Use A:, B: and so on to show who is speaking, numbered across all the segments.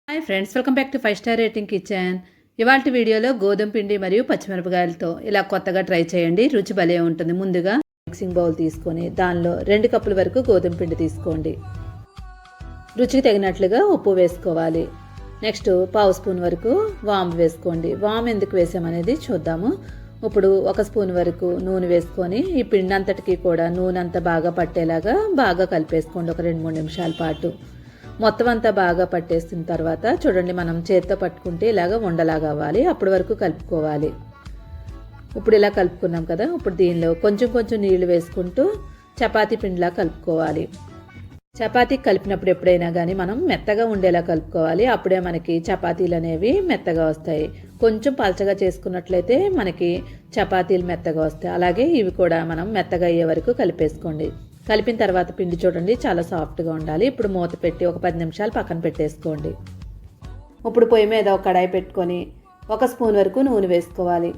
A: Hi friends, welcome back to 5 star rating kitchen. ఇవాళ వీడియోలో గోధుమ పిండి మరియు పచ్చిమిరపకాయలతో ఇలా కొత్తగా ట్రై చేయండి. రుచి భలే ఉంటుంది. ముందుగా మిక్సింగ్ బౌల్ తీసుకొని దానిలో 2 కప్పుల వరకు గోధుమ పిండి తీసుకోండి. రుచికి తగినట్లుగా ఉప్పు వేసుకోవాలి. నెక్స్ట్ పావు స్పూన్ వరకు వాము వేసుకోండి. వాము ఎందుకు వేసామనేది చూద్దాము. ఇప్పుడు 1 స్పూన్ వరకు నూనె వేసుకొని ఈ పిండి అంతటికి కూడా నూనె అంతా బాగా పట్టేలాగా బాగా కలిపేసుకోండి. ఒక 2-3 నిమిషాల పాటు మొత్తం అంతా బాగా పట్టేసిన తర్వాత చూడండి, మనం చేత్తో పట్టుకుంటే ఇలాగ ఉండలాగా అవ్వాలి. అప్పటి వరకు కలుపుకోవాలి. ఇప్పుడు ఇలా కలుపుకున్నాం కదా, ఇప్పుడు దీనిలో కొంచెం కొంచెం నీళ్లు వేసుకుంటూ చపాతీ పిండిలా కలుపుకోవాలి. చపాతీ కలిపినప్పుడు ఎప్పుడైనా కానీ మనం మెత్తగా ఉండేలా కలుపుకోవాలి. అప్పుడే మనకి చపాతీలు అనేవి మెత్తగా వస్తాయి. కొంచెం పలచగా చేసుకున్నట్లయితే మనకి చపాతీలు మెత్తగా వస్తాయి. అలాగే ఇవి కూడా మనం మెత్తగా అయ్యే వరకు కలిపేసుకోండి. కలిపిన తర్వాత పిండి చూడండి చాలా సాఫ్ట్గా ఉండాలి. ఇప్పుడు మూత పెట్టి ఒక 10 నిమిషాలు పక్కన పెట్టేసుకోండి. ఇప్పుడు పొయ్యి మీద ఒక కడాయి పెట్టుకొని 1 స్పూన్ వరకు నూనె వేసుకోవాలి.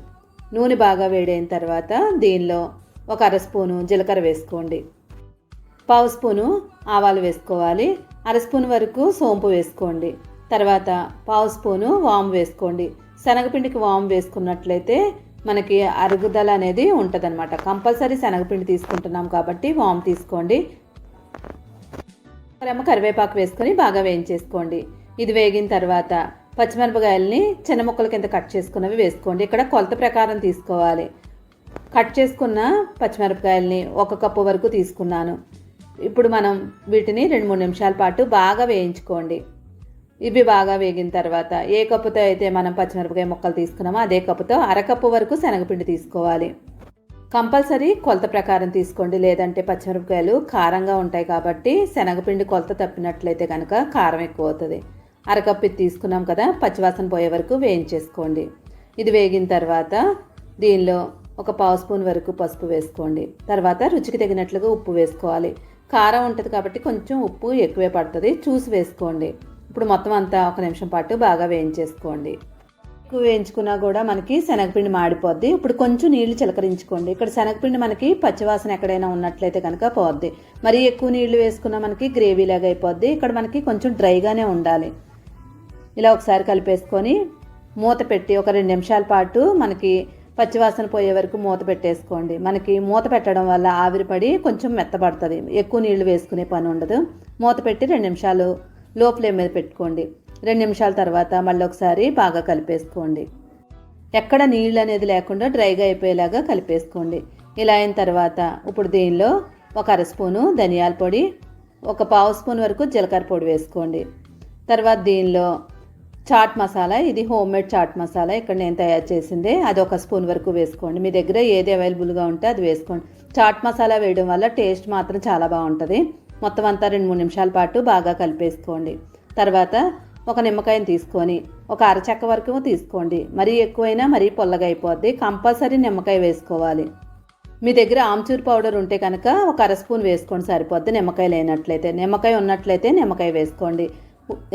A: నూనె బాగా వేడైన తర్వాత దీనిలో ఒక 1/2 స్పూను జీలకర్ర వేసుకోండి. పావు స్పూను ఆవాలు వేసుకోవాలి. 1/2 స్పూన్ వరకు సోంపు వేసుకోండి. తర్వాత పావు స్పూను వాము వేసుకోండి. శనగపిండికి వాము వేసుకున్నట్లయితే మనకి అరుగుదల అనేది ఉంటుందన్నమాట. కంపల్సరీ శనగపిండి తీసుకుంటున్నాం కాబట్టి వాము తీసుకోండి. కరివేపాకు వేసుకొని బాగా వేయించేసుకోండి. ఇది వేగిన తర్వాత పచ్చిమిరపకాయలని చిన్న ముక్కల కింద కట్ చేసుకున్నవి వేసుకోండి. ఇక్కడ కొలత ప్రకారం తీసుకోవాలి. కట్ చేసుకున్న పచ్చిమిరపకాయలని 1 కప్పు వరకు తీసుకున్నాను. ఇప్పుడు మనం వీటిని 2-3 నిమిషాల పాటు బాగా వేయించుకోండి. ఇవి బాగా వేగిన తర్వాత ఏ కప్పుతో అయితే మనం పచ్చిమిరపకాయ ముక్కలు తీసుకున్నామో అదే కప్పుతో 1/2 కప్పు వరకు శనగపిండి తీసుకోవాలి. కంపల్సరీ కొలత ప్రకారం తీసుకోండి, లేదంటే పచ్చిమిరపకాయలు కారంగా ఉంటాయి కాబట్టి శనగపిండి కొలత తప్పినట్లయితే కనుక కారం ఎక్కువ అవుతుంది. 1/2 కప్పు ఇది తీసుకున్నాం కదా, పచ్చివాసన పోయే వరకు వేయించేసుకోండి. ఇది వేగిన తర్వాత దీనిలో ఒక పావు స్పూన్ వరకు పసుపు వేసుకోండి. తర్వాత రుచికి తగినట్లుగా ఉప్పు వేసుకోవాలి. కారం ఉంటుంది కాబట్టి కొంచెం ఉప్పు ఎక్కువే పడుతుంది, చూసి వేసుకోండి. ఇప్పుడు మొత్తం అంతా 1 నిమిషం పాటు బాగా వేయించేసుకోండి. ఎక్కువ వేయించుకున్నా కూడా మనకి శనగపిండి మాడిపోద్ది. ఇప్పుడు కొంచెం నీళ్లు చిలకరించుకోండి. ఇక్కడ శనగపిండి మనకి పచ్చివాసన ఎక్కడైనా ఉన్నట్లయితే కనుక పోద్ది. మరీ ఎక్కువ నీళ్లు వేసుకున్నా మనకి గ్రేవీలాగా అయిపోద్ది. ఇక్కడ మనకి కొంచెం డ్రైగానే ఉండాలి. ఇలా ఒకసారి కలిపేసుకొని మూత పెట్టి ఒక 2 నిమిషాల పాటు మనకి పచ్చివాసన పోయే వరకు మూత పెట్టేసుకోండి. మనకి మూత పెట్టడం వల్ల ఆవిరిపడి కొంచెం మెత్తబడుతుంది. ఎక్కువ నీళ్లు వేసుకునే పని ఉండదు. మూత పెట్టి 2 నిమిషాలు లో ఫ్లేమ్ మీద పెట్టుకోండి. 2 నిమిషాల తర్వాత మళ్ళీ ఒకసారి బాగా కలిపేసుకోండి. ఎక్కడ నీళ్ళు అనేది లేకుండా డ్రైగా అయిపోయేలాగా కలిపేసుకోండి. ఇలా అయిన తర్వాత ఇప్పుడు దీనిలో ఒక 1/2 స్పూను ధనియాల పొడి, ఒక పావు స్పూన్ వరకు జీలకర్ర పొడి వేసుకోండి. తర్వాత దీనిలో చాట్ మసాలా, ఇది హోమ్ మేడ్ చాట్ మసాలా ఇక్కడ నేను తయారు చేసిందే, అది 1 స్పూన్ వరకు వేసుకోండి. మీ దగ్గర ఏది అవైలబుల్గా ఉంటే అది వేసుకోండి. చాట్ మసాలా వేయడం వల్ల టేస్ట్ మాత్రం చాలా బాగుంటుంది. మొత్తం అంతా 2-3 నిమిషాల పాటు బాగా కలిపేసుకోండి. తర్వాత ఒక నిమ్మకాయని తీసుకొని ఒక అరచెక్క వరకు తీసుకోండి. మరీ ఎక్కువైనా మరీ పొల్లగా అయిపోద్ది. కంపల్సరీ నిమ్మకాయ వేసుకోవాలి. మీ దగ్గర ఆమ్చూర్ పౌడర్ ఉంటే కనుక ఒక 1/2 స్పూన్ వేసుకోండి సరిపోద్ది. నిమ్మకాయ లేనట్లయితే, నిమ్మకాయ ఉన్నట్లయితే నిమ్మకాయ వేసుకోండి.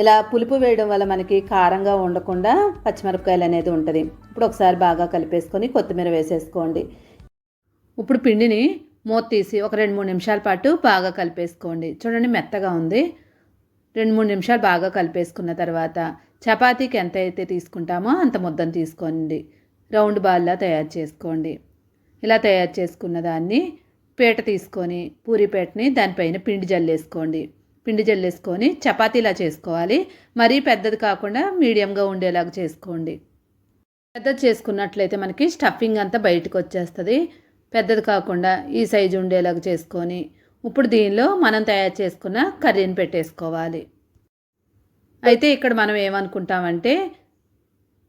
A: ఇలా పులుపు వేయడం వల్ల మనకి కారంగా ఉండకుండా పచ్చిమిరపకాయలు అనేది ఉంటుంది. ఇప్పుడు ఒకసారి బాగా కలిపేసుకొని కొత్తిమీర వేసేసుకోండి. ఇప్పుడు పిండిని మూత తీసి ఒక 2-3 నిమిషాల పాటు బాగా కలిపేసుకోండి. చూడండి మెత్తగా ఉంది. 2-3 నిమిషాలు బాగా కలిపేసుకున్న తర్వాత చపాతీకి ఎంత అయితే తీసుకుంటామో అంత ముద్దను తీసుకోండి. రౌండ్ బాల్లా తయారు చేసుకోండి. ఇలా తయారు చేసుకున్న దాన్ని పీట తీసుకొని పూరి పీటని దానిపైన పిండి జల్లేసుకోండి. పిండి జల్లేసుకొని చపాతీలా చేసుకోవాలి. మరీ పెద్దది కాకుండా మీడియంగా ఉండేలాగా చేసుకోండి. పెద్దది చేసుకున్నట్లయితే మనకి స్టఫింగ్ అంతా బయటకు వచ్చేస్తుంది. పెద్దది కాకుండా ఈ సైజు ఉండేలాగా చేసుకొని ఇప్పుడు దీనిలో మనం తయారు చేసుకున్న కర్రీని పెట్టేసుకోవాలి. అయితే ఇక్కడ మనం ఏమనుకుంటామంటే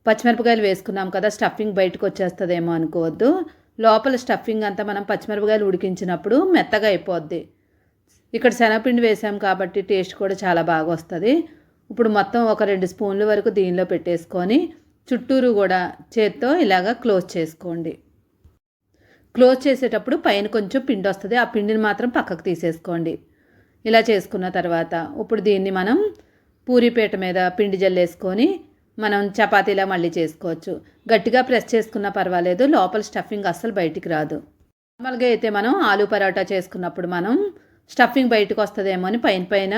A: పచ్చిమిరపకాయలు వేసుకున్నాం కదా, స్టఫింగ్ బయటకు వచ్చేస్తుందేమో అనుకోవద్దు. లోపల స్టఫింగ్ అంతా మనం పచ్చిమిరపకాయలు ఉడికించినప్పుడు మెత్తగా అయిపోద్ది. ఇక్కడ శనగపిండి వేసాం కాబట్టి టేస్ట్ కూడా చాలా బాగా వస్తుంది. ఇప్పుడు మొత్తం ఒక 2 స్పూన్ల వరకు దీనిలో పెట్టేసుకొని చుట్టూరు కూడా చేత్తో ఇలాగా క్లోజ్ చేసుకోండి. క్లోజ్ చేసేటప్పుడు పైన కొంచెం పిండి వస్తుంది. ఆ పిండిని మాత్రం పక్కకు తీసేసుకోండి. ఇలా చేసుకున్న తర్వాత ఇప్పుడు దీన్ని మనం పూరీపీట మీద పిండి జల్లేసుకొని మనం చపాతీలా మళ్ళీ చేసుకోవచ్చు. గట్టిగా ప్రెస్ చేసుకున్నా పర్వాలేదు, లోపల స్టఫింగ్ అస్సలు బయటికి రాదు. నార్మల్గా అయితే మనం ఆలూ పరాటా చేసుకున్నప్పుడు మనం స్టఫింగ్ బయటకు వస్తుందేమో అని పైన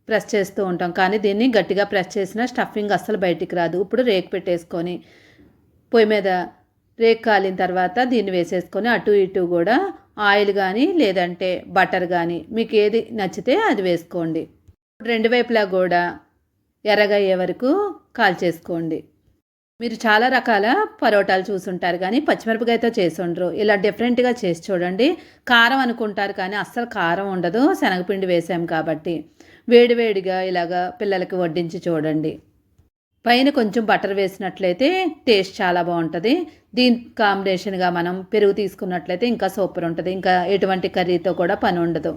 A: ప్రెస్ చేస్తూ ఉంటాం, కానీ దీన్ని గట్టిగా ప్రెస్ చేసిన స్టఫింగ్ అస్సలు బయటికి రాదు. ఇప్పుడు రేకు పెట్టేసుకొని పొయ్యి మీద రేకు కాలిన తర్వాత దీన్ని వేసేసుకొని అటు ఇటు కూడా ఆయిల్ కానీ లేదంటే బటర్ కానీ మీకు ఏది నచ్చితే అది వేసుకోండి. రెండు వైపులా కూడా ఎర్రగా అయ్యే వరకు కాల్చేసుకోండి. మీరు చాలా రకాల పరోటాలు చూసుంటారు కానీ పచ్చిమిరపకాయతో చేసి ఉండరు. ఇలా డిఫరెంట్గా చేసి చూడండి. కారం అనుకుంటారు కానీ అస్సలు కారం ఉండదు, శనగపిండి వేసాం కాబట్టి. వేడివేడిగా ఇలాగా పిల్లలకి వడ్డించి చూడండి. పైన కొంచెం బటర్ వేసినట్లయితే టేస్ట్ చాలా బాగుంటుంది. దీని కాంబినేషన్గా మనం పెరుగు తీసుకున్నట్లయితే ఇంకా సూపర్ ఉంటుంది. ఇంకా ఎటువంటి కర్రీతో కూడా పని ఉండదు.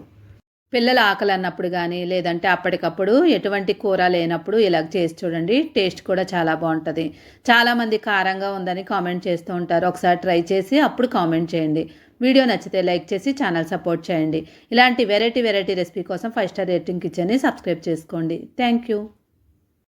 A: పిల్లలు ఆకలి అన్నప్పుడు కానీ లేదంటే అప్పటికప్పుడు ఎటువంటి కూర లేనప్పుడు ఇలా చేసి చూడండి. టేస్ట్ కూడా చాలా బాగుంటుంది. చాలామంది కారంగా ఉందని కామెంట్ చేస్తూ ఉంటారు. ఒకసారి ట్రై చేసి అప్పుడు కామెంట్ చేయండి. వీడియో నచ్చితే లైక్ చేసి ఛానల్ సపోర్ట్ చేయండి. ఇలాంటి వెరైటీ రెసిపీ కోసం 5 స్టార్ రేటింగ్ కిచెన్ని సబ్స్క్రైబ్ చేసుకోండి. Thank you.